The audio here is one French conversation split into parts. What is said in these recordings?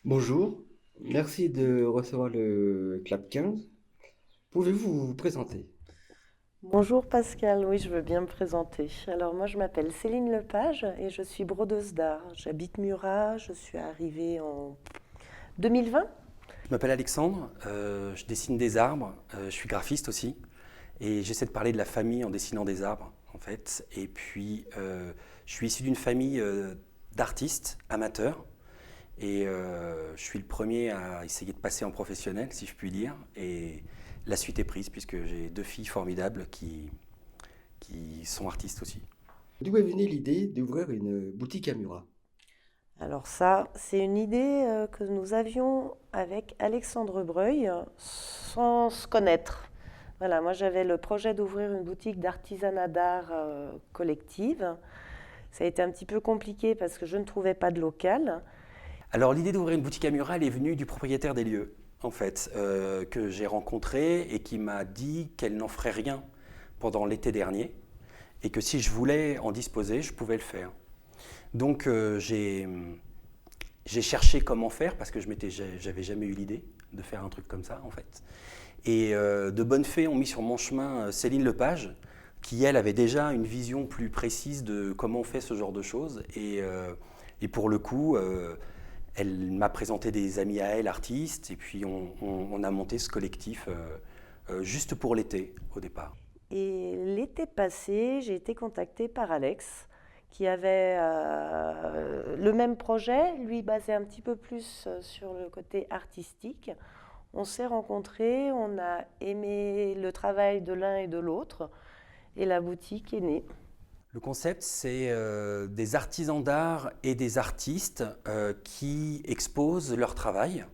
Bonjour, merci de recevoir le Club 15. Pouvez-vous vous présenter? Bonjour Pascal, oui, je veux bien me présenter. Alors moi je m'appelle Céline Lepage et je suis brodeuse d'art. J'habite Murat, je suis arrivée en 2020. Je m'appelle Alexandre, je dessine des arbres, je suis graphiste aussi, et j'essaie de parler de la famille en dessinant des arbres, en fait. Et puis, je suis issu d'une famille d'artistes amateurs, et je suis le premier à essayer de passer en professionnel, si je puis dire. Et la suite est prise, puisque j'ai deux filles formidables qui sont artistes aussi. D'où est venue l'idée d'ouvrir une boutique à Murat? Alors ça, c'est une idée que nous avions avec Alexandre Breuil sans se connaître. Voilà, moi j'avais le projet d'ouvrir une boutique d'artisanat d'art collective. Ça a été un petit peu compliqué parce que je ne trouvais pas de local. Alors, l'idée d'ouvrir une boutique à Murat, elle est venue du propriétaire des lieux, en fait, que j'ai rencontré et qui m'a dit qu'elle n'en ferait rien pendant l'été dernier et que si je voulais en disposer, je pouvais le faire. Donc j'ai cherché comment faire parce que j'avais jamais eu l'idée de faire un truc comme ça en fait. Et de bonnes fées ont mis sur mon chemin Céline Lepage, qui elle avait déjà une vision plus précise de comment on fait ce genre de choses. Et pour le coup, elle m'a présenté des amis à elle, artistes, et puis on a monté ce collectif juste pour l'été au départ. Et l'été passé, j'ai été contactée par Alex, qui avait le même projet, lui basé un petit peu plus sur le côté artistique. On s'est rencontrés, on a aimé le travail de l'un et de l'autre, et la boutique est née. Le concept, c'est des artisans d'art et des artistes qui exposent leur travail.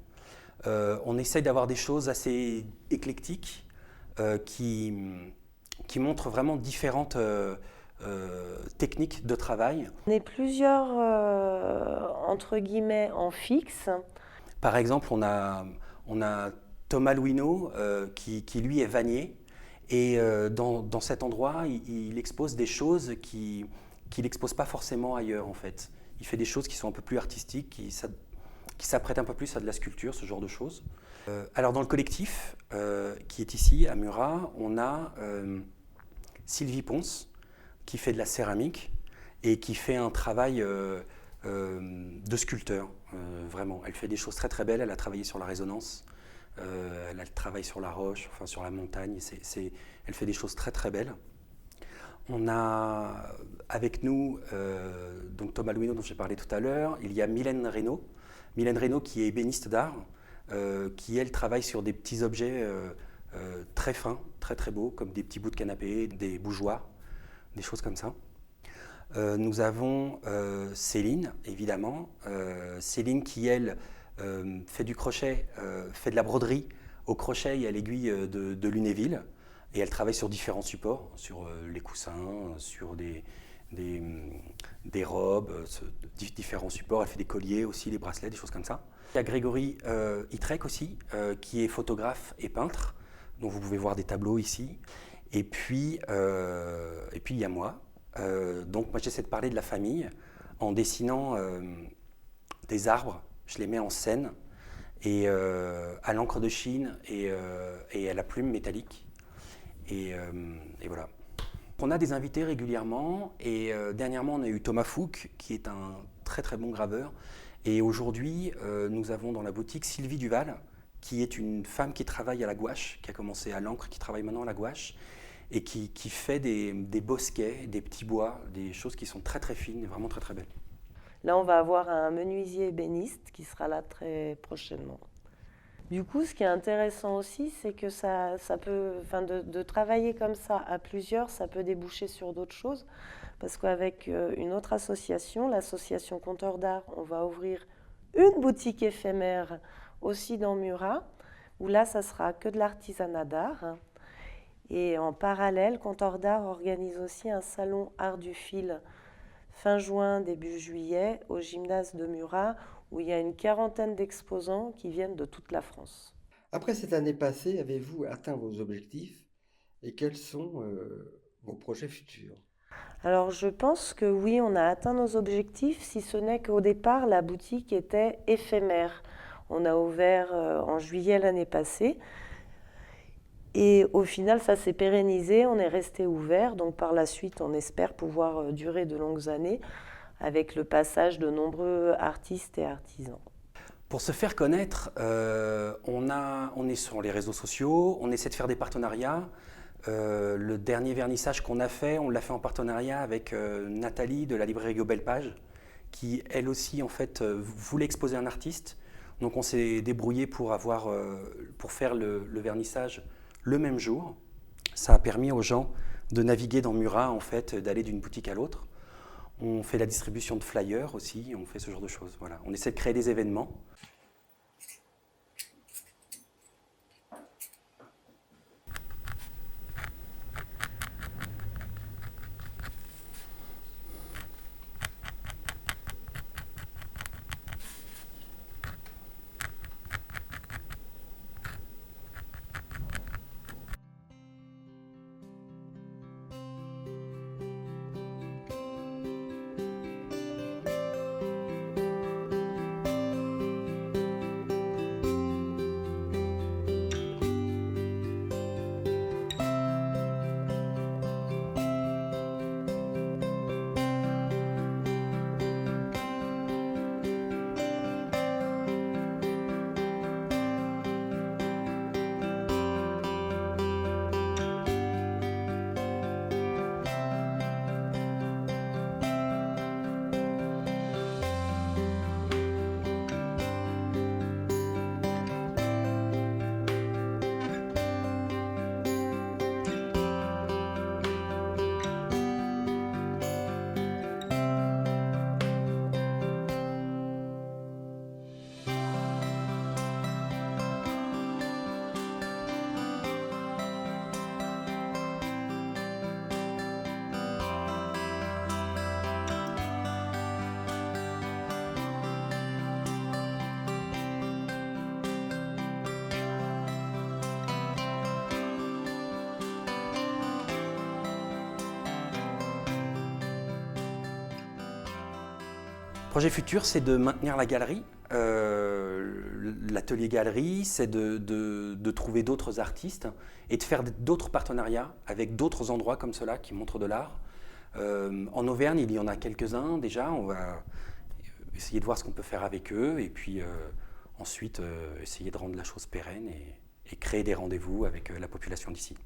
On essaye d'avoir des choses assez éclectiques qui montrent vraiment différentes techniques de travail. On est plusieurs, entre guillemets, en fixe. Par exemple, on a Thomas Louineau qui, lui est vannier et dans cet endroit, il expose des choses qu'il n'expose pas forcément ailleurs en fait. Il fait des choses qui sont un peu plus artistiques, qui s'apprêtent un peu plus à de la sculpture, ce genre de choses. Alors dans le collectif qui est ici à Murat, on a Sylvie Ponce qui fait de la céramique et qui fait un travail de sculpteur, vraiment. Elle fait des choses très très belles, elle a travaillé sur la résonance, elle travaille sur la roche, enfin sur la montagne, elle fait des choses très très belles. On a avec nous donc Thomas Louineau dont j'ai parlé tout à l'heure, il y a Mylène Reynaud. Mylène Reynaud qui est ébéniste d'art, qui elle travaille sur des petits objets très fins, très très beaux, comme des petits bouts de canapé, des bougeoirs, des choses comme ça. Nous avons Céline, évidemment. Céline qui, elle, fait du crochet, fait de la broderie au crochet et à l'aiguille de Lunéville. Et elle travaille sur différents supports, sur les coussins, sur des, des robes, différents supports. Elle fait des colliers aussi, des bracelets, des choses comme ça. Il y a Grégory Itrek aussi, qui est photographe et peintre, dont vous pouvez voir des tableaux ici. Et puis il y a moi. Donc moi j'essaie de parler de la famille en dessinant des arbres. Je les mets en scène et à l'encre de Chine et à la plume métallique. Et voilà. On a des invités régulièrement et dernièrement on a eu Thomas Fouque qui est un très très bon graveur. Et aujourd'hui nous avons dans la boutique Sylvie Duval qui est une femme qui travaille à la gouache, qui a commencé à l'encre, qui travaille maintenant à la gouache et qui fait des bosquets, des petits bois, des choses qui sont très très fines et vraiment très très belles. Là, on va avoir un menuisier ébéniste qui sera là très prochainement. Du coup, ce qui est intéressant aussi, c'est que ça peut, enfin, de travailler comme ça à plusieurs, ça peut déboucher sur d'autres choses. Parce qu'avec une autre association, l'association Compteur d'Art, on va ouvrir une boutique éphémère aussi dans Murat, où là, ça sera que de l'artisanat d'art. Et en parallèle, Compteur d'Art organise aussi un salon Art du fil fin juin, début juillet, au gymnase de Murat, où il y a une quarantaine d'exposants qui viennent de toute la France. Après cette année passée, avez-vous atteint vos objectifs et quels sont vos projets futurs? Alors je pense que oui, on a atteint nos objectifs, si ce n'est qu'au départ, la boutique était éphémère. On a ouvert en juillet l'année passée. Et au final, ça s'est pérennisé, on est resté ouvert. Donc par la suite, on espère pouvoir durer de longues années avec le passage de nombreux artistes et artisans. Pour se faire connaître, on est sur les réseaux sociaux, on essaie de faire des partenariats. Le dernier vernissage qu'on a fait, on l'a fait en partenariat avec Nathalie de la librairie Gobel Page, qui elle aussi en fait voulait exposer un artiste. Donc on s'est débrouillé pour faire le vernissage le même jour. Ça a permis aux gens de naviguer dans Murat, en fait, d'aller d'une boutique à l'autre. On fait la distribution de flyers aussi, on fait ce genre de choses. Voilà. On essaie de créer des événements. Le projet futur, c'est de maintenir la galerie, l'atelier galerie, c'est de trouver d'autres artistes et de faire d'autres partenariats avec d'autres endroits comme cela qui montrent de l'art. En Auvergne, il y en a quelques-uns déjà, on va essayer de voir ce qu'on peut faire avec eux et puis ensuite essayer de rendre la chose pérenne et créer des rendez-vous avec la population d'ici.